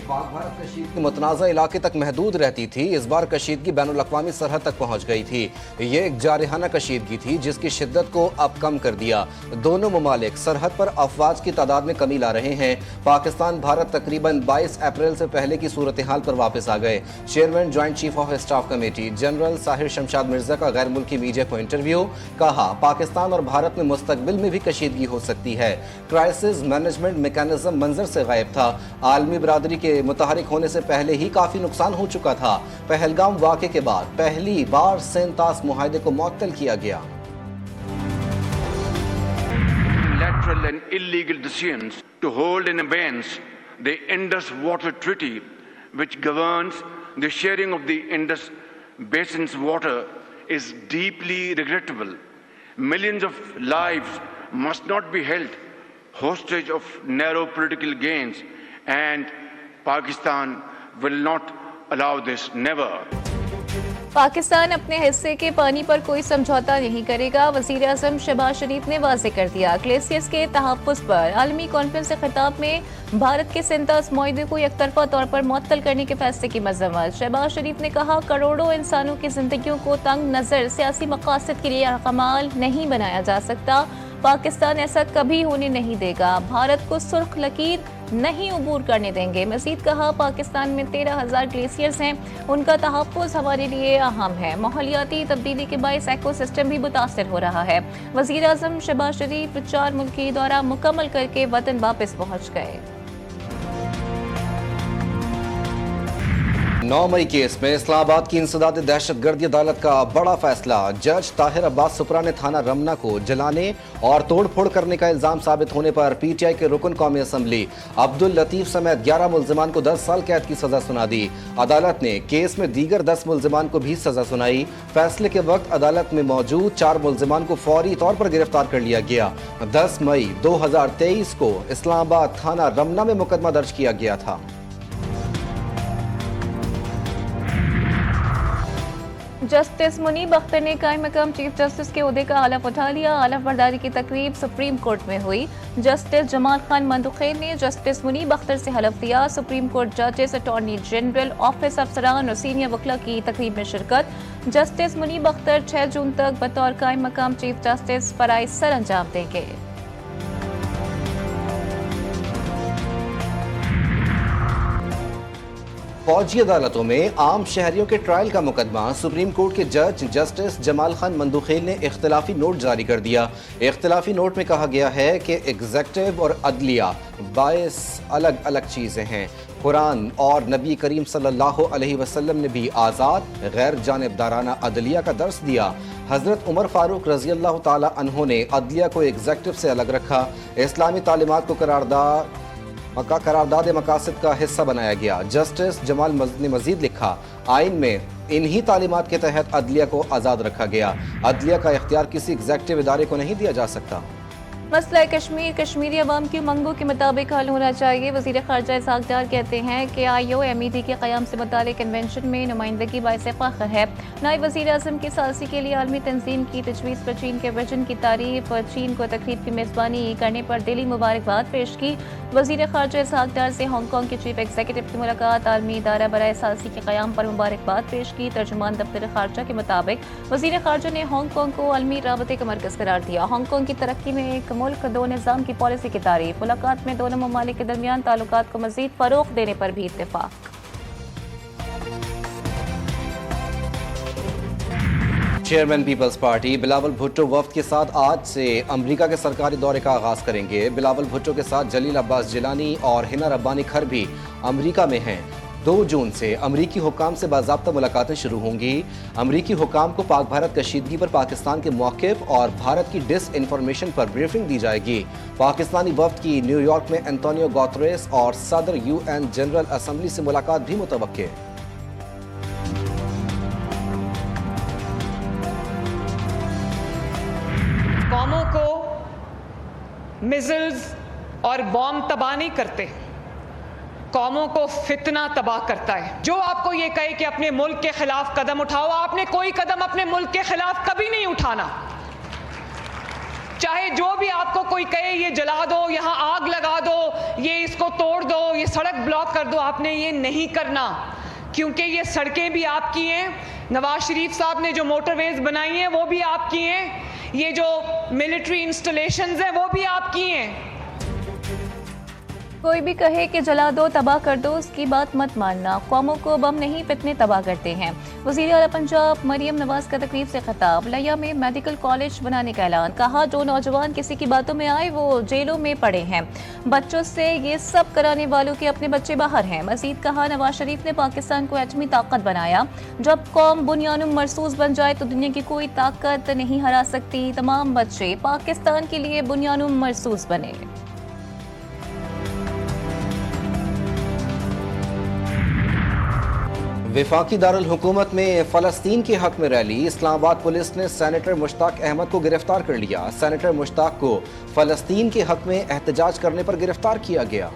पाक भारत कशीदगी मुतनाज़ा इलाके तक महदूद रहती थी, इस बार कशीदगी बैनुल-अक़वामी सरहद तक पहुँच गई थी। ये एक जारहाना कशीदगी थी जिसकी शिद्दत को अब कम कर दिया। दोनों ममालिक सरहद पर अफवाज की तादाद में कमी ला रहे हैं। पाकिस्तान भारत तकरीबन 22 अप्रैल से पहले की सूरत हाल पर वापस आ गए। Chairman joint chief of staff committee general Sahir Shamshad Mirza का गैर मुल्की मीडिया को इंटरव्यू। कहा, पाकिस्तान और भारत में मुस्तकबिल में भी कशीदगी हो सकती है। क्राइसिस मैनेजमेंट मैकेनिज्म मंजर से गायब था। आलमी बरादरी के मुतहरिक होने से पहले ही काफी नुकसान हो चुका था। पहलगाम वाक़े के बाद पहली बार सेंतास मुआहदे को मुअत्तल किया गया। Unilateral and illegal decisions to hold in abeyance the Indus Water Treaty, which governs the sharing of the Indus Basin's water, is deeply regrettable. Millions of lives must not be held hostage of narrow political gains, and Pakistan will not allow this, never. Pakistan अपने हिस्से के पानी पर कोई समझौता नहीं करेगा। वज़ीर आज़म शहबाज शरीफ ने वाज़ेह कर दिया। ग्लेशियर्स के तहफ़्फ़ुज़ पर आलमी कॉन्फ्रेंस से खिताब में भारत के सेंतास मुआहदे को एकतरफा तौर पर मुअत्तल करने के फैसले की मज़म्मत। शहबाज शरीफ ने कहा, करोड़ों इंसानों की जिंदगियों को तंग नज़र सियासी मकासद के लिए कमाल नहीं बनाया जा सकता। पाकिस्तान ऐसा कभी होने नहीं देगा। भारत को सुर्ख लकीर नहीं उबूर करने देंगे। मज़ीद कहा, पाकिस्तान में 13,000 ग्लेशियर्स हैं, उनका तहफ़्फ़ुज़ हमारे लिए अहम है। माहौलियाती तब्दीली के बायस इकोसिस्टम भी मुतासर हो रहा है। वज़ीर आज़म शहबाज शरीफ 4 मुल्की दौरा मुकम्मल करके वतन वापस पहुँच गए। 9 मई केस में इस्लामाबाद की इंसदाद दहशतगर्दी अदालत का बड़ा फैसला। जज ताहिर अब्बास सुपरा ने थाना रमना को जलाने और तोड़फोड़ करने का इल्जाम साबित होने पर पीटीआई के रुकन कौमी असम्बली अब्दुल लतीफ समेत 11 मुल्जिमान को 10 साल कैद की सजा सुना दी। अदालत ने केस में दीगर 10 मुल्जिमान को भी सजा सुनाई। फैसले के वक्त अदालत में मौजूद 4 मुल्जिमान को फौरी तौर पर गिरफ्तार कर लिया गया। 10 मई 2023 को इस्लामाबाद थाना रमना में मुकदमा दर्ज किया गया था। जस्टिस मुनीब अख्तर ने कायम मकाम चीफ जस्टिस के ओहदे का हलफ उठा लिया। हलफ बर्दारी की तकरीब सुप्रीम कोर्ट में हुई। जस्टिस जमाल खान मंदुखेल ने जस्टिस मुनीब अख्तर से हलफ दिया। सुप्रीम कोर्ट जजेस, अटॉर्नी जनरल, ऑफिस अफसरान और सीनियर वकला की तकरीब में शिरकत। जस्टिस मुनीब अख्तर 6 जून तक बतौर कायम मकाम चीफ जस्टिस फराइज सर अंजाम देंगे। फौजी अदालतों में आम शहरियों के ट्रायल का मुकदमा। सुप्रीम कोर्ट के जज जस्टिस जमाल खान मंदुखेल ने इख्तिलाफी नोट जारी कर दिया। इख्तिलाफी नोट में कहा गया है कि एग्जेक्टिव और अदलिया 22 अलग अलग चीज़ें हैं। कुरान और नबी करीम सल्लल्लाहु अलैहि वसल्लम ने भी आज़ाद गैर जानिबदाराना अदलिया का दर्स दिया। हज़रत उमर फारूक रज़ी अल्लाह ताला अन्हो ने अदलिया को एग्जेक्टिव से अलग रखा। इस्लामी तालीमात को करारदाद मकासद का हिस्सा बनाया गया। जस्टिस जमाल ने मजीद लिखा, आइन में इन्हीं तालीमात के तहत अदलिया को आज़ाद रखा गया। अदलिया का इख्तियार किसी एग्जेक्टिव इदारे को नहीं दिया जा सकता। मसला कश्मीर कश्मीरी अवाम की उमंगों के मुताबिक हल होना चाहिए। वज़ीर ख़ारजा इसहाक़ डार कहते हैं कि IOMED के क़याम से मुतालिक कन्वेंशन में नुमाइंदगी बाइस फ़ख्र है। नायब वज़ीर आज़म की सालसी के लिए आलमी तंजीम की तजवीज़ पर चीन के विजन की तारीफ और चीन को तकरीब की मेज़बानी करने पर दिली मुबारकबाद पेश की। वज़ीर ख़ारजा इसहाक़ डार से हांगकॉन्ग के चीफ एग्जीक्यूटिव की मुलाकात, आलमी इदारा बराए सालसी के क़याम पर मुबारकबाद पेश की। तर्जुमान दफ्तर ख़ारजा के मुताबिक वज़ीर ख़ारजा ने हांगकॉन्ग को आलमी राबते का मरकज़ करार दिया। हांगकॉन्ग की तरक्की में एक मुल्क दो निज़ाम की पॉलिसी की तारीफ। मुलाकात में दोनों ममालिक के दरमियान ताल्लुकात को मज़ीद फ़रोग़ देने पर भी इत्तेफ़ाक। चेयरमैन पीपल्स पार्टी बिलावल भुट्टो वफ्द के साथ आज से अमेरिका के सरकारी दौरे का आगाज करेंगे। बिलावल भुट्टो के साथ जलील अब्बास जिलानी और हिना रब्बानी खर भी अमेरिका में हैं। 2 जून से अमरीकी हुकाम से बाज़ाब्ता मुलाकातें शुरू होंगी। अमरीकी हुकाम को पाक भारत कशीदगी पर पाकिस्तान के मौक़िफ़ और भारत की डिस इन्फॉर्मेशन पर ब्रीफिंग दी जाएगी। पाकिस्तानी वफ्द की न्यूयॉर्क में एंटोनियो गुतेरेस और सदर UN जनरल असम्बली से मुलाकात भी मुतवक्के। कौमों को मिसाइल्स और बॉम्ब तबाह नहीं करते, कौमों को फितना तबाह करता है। जो आपको ये कहे कि अपने मुल्क के खिलाफ कदम उठाओ, आपने कोई कदम अपने मुल्क के खिलाफ कभी नहीं उठाना। चाहे जो भी आपको कोई कहे ये जला दो, यहाँ आग लगा दो, ये इसको तोड़ दो, ये सड़क ब्लॉक कर दो, आपने ये नहीं करना, क्योंकि ये सड़कें भी आपकी हैं। नवाज शरीफ साहब ने जो मोटरवेज बनाई हैं वो भी आपकी हैं, ये जो मिलिट्री इंस्टॉलेशंस हैं वो भी आपकी हैं। कोई भी कहे कि जला दो, तबाह कर दो, उसकी बात मत मानना। कौमों को बम नहीं फितने तबाह करते हैं। वज़ीर आला पंजाब मरियम नवाज का तकरीब से खिताब। लिया में मेडिकल कॉलेज बनाने का ऐलान। कहा जो नौजवान किसी की बातों में आए वो जेलों में पड़े हैं। बच्चों से ये सब कराने वालों के अपने बच्चे बाहर हैं। मजीद कहा नवाज शरीफ ने पाकिस्तान को एटमी ताकत बनाया। जब कौम बुनियानुम मरसूस बन जाए तो दुनिया की कोई ताकत नहीं हरा सकती। तमाम बच्चे पाकिस्तान के लिए बुनियानुम मरसूस बने। वफाकी दारुल हुकूमत में फ़लस्तीन के हक में रैली। इस्लामाबाद पुलिस ने सेनेटर मुश्ताक अहमद को गिरफ्तार कर लिया। सेनेटर मुश्ताक को फ़लस्तीन के हक में एहतजाज करने पर गिरफ्तार किया गया।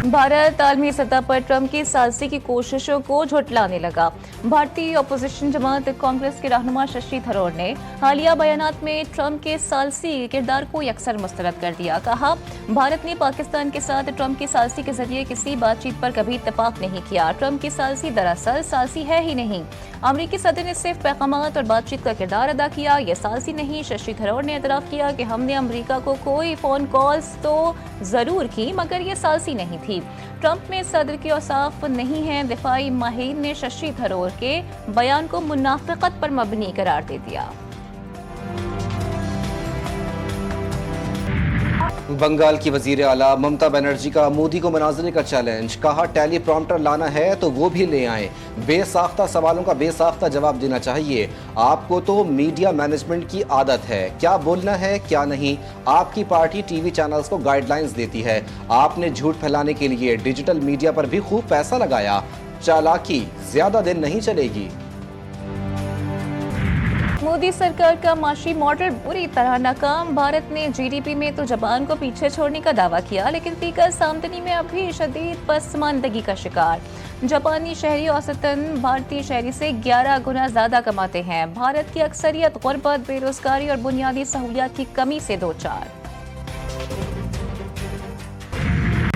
भारत आलमी सतह पर ट्रंप की साजिशी की कोशिशों को झुटलाने लगा। भारतीय अपोजिशन जमात कांग्रेस के रहनुमा शशि थरूर ने हालिया बयानात में ट्रंप के सालसी किरदार को यकसर मुस्तरद कर दिया। कहा भारत ने पाकिस्तान के साथ ट्रंप की सालसी के जरिए किसी बातचीत पर कभी इत्तेफाक नहीं किया। ट्रंप की सालसी दरअसल सालसी है ही नहीं। अमरीकी सदर ने सिर्फ पैगामात और बातचीत का किरदार अदा किया, ये सालसी नहीं। शशि थरूर ने एतराफ़ किया कि हमने अमरीका को कोई फ़ोन कॉल्स तो ज़रूर की, मगर ये सालसी नहीं थी। ट्रंप में सदर के औसाफ नहीं है। दिफाई माहिरीन ने शशि थरूर के बयान को मुनाफिकत पर मबनी करार दे दिया। बंगाल की वजीर आला ममता बनर्जी का मोदी को मनाजरे का चैलेंज। कहा टेली प्रॉम्प्टर लाना है तो वो भी ले आएं। बेसाख्ता सवालों का बेसाख्ता जवाब देना चाहिए। आपको तो मीडिया मैनेजमेंट की आदत है, क्या बोलना है क्या नहीं। आपकी पार्टी टीवी चैनल्स को गाइडलाइंस देती है। आपने झूठ फैलाने के लिए डिजिटल मीडिया पर भी खूब पैसा लगाया। चालाकी ज्यादा दिन नहीं चलेगी। मोदी सरकार का माशी मॉडल बुरी तरह नाकाम। भारत ने जीडीपी में तो जापान को पीछे छोड़ने का दावा किया, लेकिन फीकस आमदनी में अभी शदीद पसमानदगी का शिकार। जापानी शहरी औसतन भारतीय शहरी से 11 गुना ज्यादा कमाते हैं। भारत की अक्सरियत गुर्बत, बेरोजगारी और बुनियादी सहूलियात की कमी से दो चार।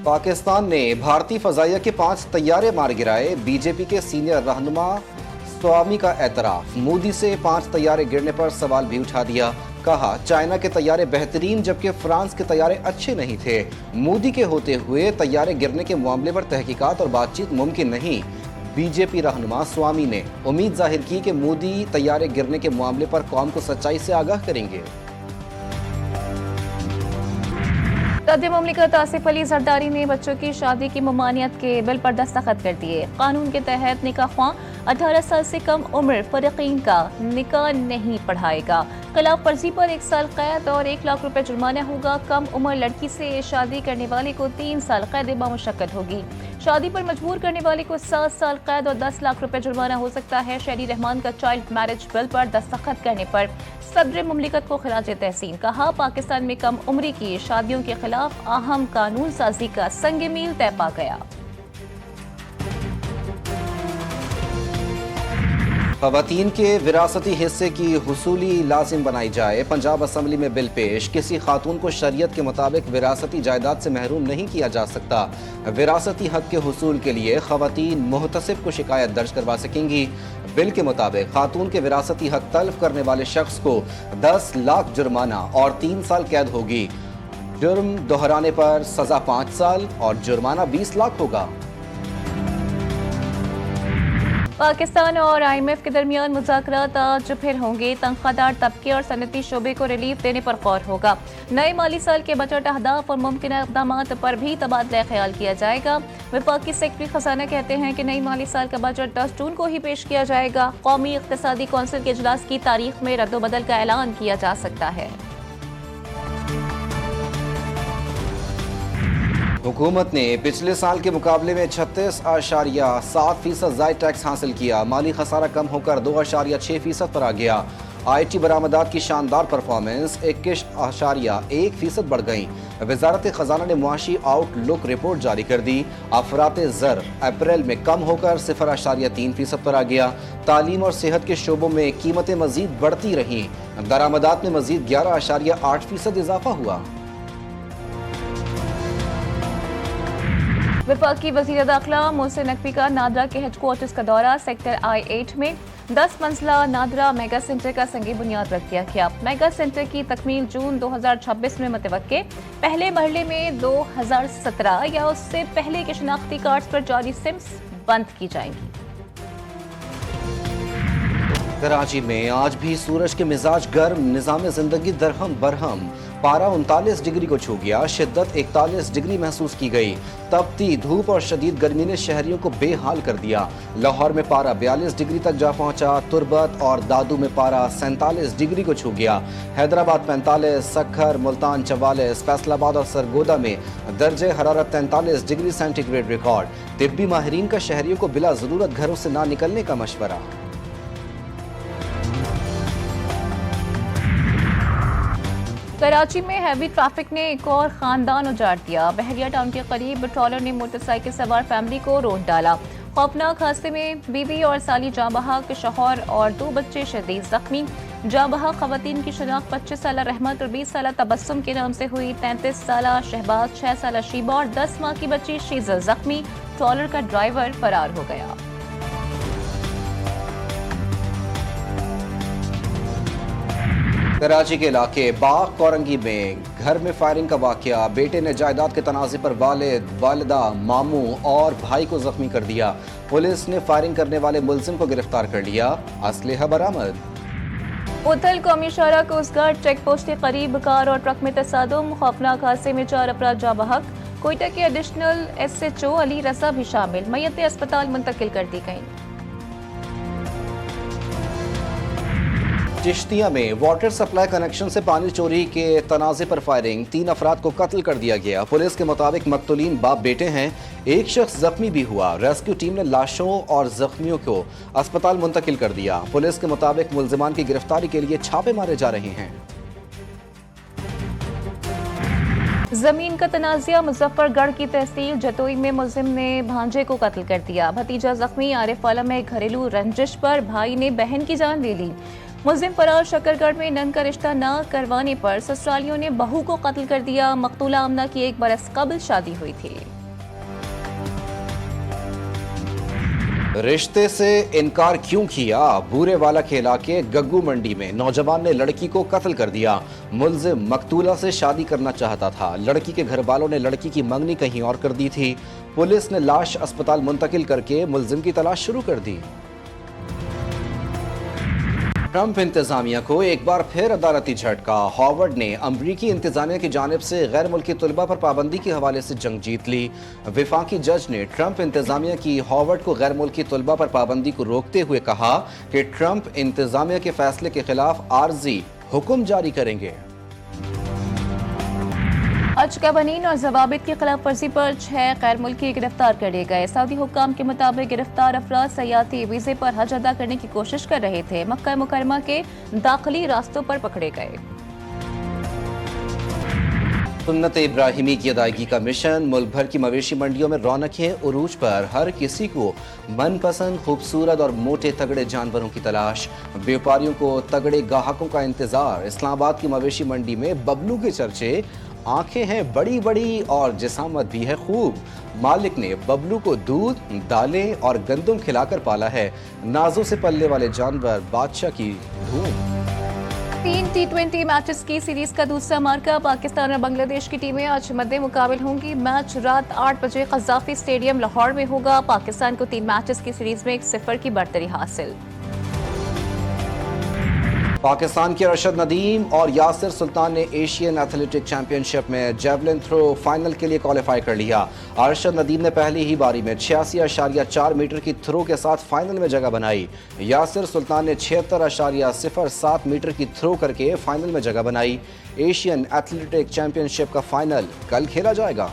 पाकिस्तान ने भारतीय फजाइया के 5 तैयारे मार गिराए। बीजेपी के सीनियर रहनुमा स्वामी का एतराफ। मोदी से 5 तैयारे गिरने पर सवाल भी उठा दिया। कहा चाइना के तैयारे बेहतरीन जबकि फ्रांस के तैयारे अच्छे नहीं थे। मोदी के होते हुए तैयारे गिरने के मामले पर तहकीकात और बातचीत मुमकिन नहीं। बीजेपी रहनुमा स्वामी ने उम्मीद जाहिर की कि मोदी तैयारे गिरने के मामले पर कौम को सच्चाई से आगाह करेंगे। सदर मुमलिकत आसिफ अली जरदारी ने बच्चों की शादी की ममानियत के बिल पर दस्तखत कर दिए। कानून के तहत निकाह 18 साल से कम उम्र फरीकीन का निकाह नहीं पढ़ाएगा। खिलाफ वर्जी पर 1 साल कैद और 1 लाख रुपए जुर्माना होगा। कम उम्र लड़की से शादी करने वाले को 3 साल कैद बामुशक्कत होगी। शादी पर मजबूर करने वाले को 7 साल कैद और 10 लाख रुपए जुर्माना हो सकता है। शहरी रहमान का चाइल्ड मैरिज बिल पर दस्तखत करने पर सदर मुमलिकत को खिराज तहसीन। कहा पाकिस्तान में कम उम्री की शादियों के खिलाफ अहम कानून साजी का संग मील तय पा गया। ख़वातीन के विरासती हिस्से की हुसूली लाजिम बनाई जाए। पंजाब असम्बली में बिल पेश। किसी खातून को शरीयत के मुताबिक विरासती जायदाद से महरूम नहीं किया जा सकता। विरासती हक के हुसूल के लिए ख़वातीन मुहतसिब को शिकायत दर्ज करवा सकेंगी। बिल के मुताबिक खातून के विरासती हक तल्फ करने वाले शख्स को 10 लाख जुर्माना और 3 साल कैद होगी। जुर्म दोहराने पर सजा 5 साल और जुर्माना 20 लाख होगा। पाकिस्तान और IMF के दरमियान मुज़ाकरात आज फिर होंगे। तनख्वाहदार तबके और सनती शोबे को रिलीफ देने पर गौर होगा। नए माली साल के बजट अहदाफ और मुमकिन इक़दाम पर भी तबादला ख्याल किया जाएगा। वफाकी सेक्रेटरी खजाना कहते हैं कि नई माली साल का बजट 10 जून को ही पेश किया जाएगा। कौमी इक़्तिसादी कौंसिल के इजलास की तारीख में रद्दोबदल का ऐलान किया जा सकता है। हुकूमत ने पिछले साल के मुकाबले में 36.7% ज़ायद टैक्स हासिल किया। माली खसारा कम होकर 2.6% पर आ गया। IT बरामदात की शानदार परफॉर्मेंस 21.1% बढ़ गई। वजारत खजाना ने मुआशी आउटलुक रिपोर्ट जारी कर दी। अफरात ज़र अप्रैल में कम होकर 0.3% पर आ गया। तालीम और सेहत के शोबों में कीमतें मजीद बढ़ती रहीं। दरामदात में मजीद 11.8% इजाफा हुआ। वफाकी वज़ीर दाखिला मोहसिन नकवी का नादरा के हेडक्वार्टर्स का दौरा। सेक्टर I-8 में 10 मंजिला नादरा मेगा सेंटर का संगी बुनियाद रख दिया गया। मेगा सेंटर की तकमील जून 2026 में मुतवक्के। पहले मरहले में 2017 या उससे पहले के शनाख्ती कार्ड्स पर जारी सिम्स बंद की जाएंगी। कराची में आज भी सूरज के मिजाज गर्म, निज़ाम जिंदगी दरहम बरहम। पारा 39 डिग्री को छू गया, शिद्दत 41 डिग्री महसूस की गई। तपती धूप और शदीद गर्मी ने शहरियों को बेहाल कर दिया। लाहौर में पारा 42 डिग्री तक जा पहुंचा। तुरबत और दादू में पारा 47 डिग्री को छू गया। हैदराबाद 45, सक्खर, मुल्तान 44, फैसलाबाद और सरगोदा में दर्जे हरारत 43 डिग्री सेंटीग्रेड रिकॉर्ड। तिब्बी माहिरीन का शहरियों को बिला जरूरत घरों से ना निकलने का मशवरा। कराची में हैवी ट्रैफिक ने एक और खानदान उजाड़ दिया। बहरिया टाउन के करीब ट्रॉलर ने मोटरसाइकिल सवार फैमिली को रोक डाला। खौफनाक हादसे में बीवी और साली जाँ बहक, शौहर और 2 बच्चे शदीद जख्मी। जाँ बहक खवातीन की शनाख्त 25 साल रहमत और 20 साल तबस्सुम के नाम से हुई। 33 साल शहबाज, 6 साल शीबा और 10 माह की बच्ची शीज़ा जख्मी। ट्रॉलर का ड्राइवर फरार हो गया। कराची के इलाके बाग कोरंगी में घर में फायरिंग का वाकया। बेटे ने जायदाद के तनाज़े पर वालिद, वालिदा, मामू और भाई को जख्मी कर दिया। पुलिस ने फायरिंग करने वाले मुलजिम को गिरफ्तार कर लिया। असलहा बरामद। उथल कौमी शाहरा कोस्ट गार्ड चेक पोस्ट के करीब कार और ट्रक में तसादुम। खौफनाक हादसे में 4 अफराद जाँ बहक। कोयटा के एडिशनल SHO अली रजा भी शामिल। मय्यतें अस्पताल मुंतकिल कर दी गईं। चिश्तिया में वाटर सप्लाई कनेक्शन से पानी चोरी के तनाज़े पर फायरिंग। 3 अफराद को कत्ल कर दिया गया। पुलिस के मुताबिक मकतूलीन बाप बेटे हैं। एक शख्स जख्मी भी हुआ। रेस्क्यू टीम ने लाशों और जख्मियों को अस्पताल मुंतकिल कर दिया। पुलिस के मुताबिक मुलजिमान की गिरफ्तारी के लिए छापे मारे जा रहे हैं। जमीन का तनाज़ा। मुजफ्फरगढ़ की तहसील जतोई में मुलजिम ने भांजे को कत्ल कर दिया। भतीजा जख्मी। आरिफ वाला में घरेलू रंजिश पर भाई ने बहन की जान ले ली। मुलजिम फरार। शकरगढ़ में नन का रिश्ता न करवाने पर ससुरालियों ने बहू को कत्ल कर दिया। मकतूला आमना की 1 बरस कबल शादी हुई थी। रिश्ते से इनकार क्यों किया? बूरे वाला के इलाके गग्गू मंडी में नौजवान ने लड़की को कत्ल कर दिया। मुलजिम मकतूला से शादी करना चाहता था। लड़की के घर वालों ने लड़की की मंगनी कहीं और कर दी थी। पुलिस ने लाश अस्पताल मुंतकिल करके मुलजिम की तलाश शुरू कर दी। ट्रंप इंतजामिया को एक बार फिर अदालती झटका। हार्वर्ड ने अमरीकी इंतजामिया की जानिब से गैर मुल्की तलबा पर पाबंदी के हवाले से जंग जीत ली। वफाकी जज ने ट्रंप इंतजामिया की हार्वर्ड को गैर मुल्की तलबा पर पाबंदी को रोकते हुए कहा कि ट्रंप इंतजामिया के फैसले के खिलाफ आर्जी हुक्म जारी करेंगे। हज कवानीन और जवाबित की खिलाफ वर्जी पर 6 गैर मुल्की गिरफ्तार कर लिए गए। सऊदी हुक्काम के मुताबिक गिरफ्तार अफराद सयाती वीजे पर हज अदा करने की कोशिश कर रहे थे। मक्का मुकरमा के दाखिली रास्तों पर पकड़े गए। सुन्नत इब्राहिमी की अदायगी का मिशन। मुल्क भर की मवेशी मंडियों में रौनकें उरूज पर। हर किसी को मनपसंद खूबसूरत और मोटे तगड़े जानवरों की तलाश। व्यापारियों को तगड़े ग्राहकों का इंतजार। इस्लामाबाद की मवेशी मंडी में बबलू के चर्चे। आंखें हैं बड़ी बड़ी और जिसामत भी है खूब। मालिक ने बबलू को दूध, दालें और गंदम खिलाकर पाला है। नाजों से पलने वाले जानवर बादशाह की धूम। 3 T20 मैचेस की सीरीज का दूसरा मार्का। पाकिस्तान और बांग्लादेश की टीमें आज मद्दे मुकाबिल होंगी। मैच रात 8 बजे कज़ाफी स्टेडियम लाहौर में होगा। पाकिस्तान को 3 मैचेस की सीरीज में 1-0 की बढ़तरी हासिल। पाकिस्तान के अरशद नदीम और यासिर सुल्तान ने एशियन एथलेटिक चैंपियनशिप में जेवलिन थ्रो फाइनल के लिए क्वालिफाई कर लिया। अरशद नदीम ने पहली ही बारी में 86.4 मीटर की थ्रो के साथ फाइनल में जगह बनाई। यासिर सुल्तान ने 76.07 मीटर की थ्रो करके फाइनल में जगह बनाई। एशियन एथलेटिक चैंपियनशिप का फाइनल कल खेला जाएगा।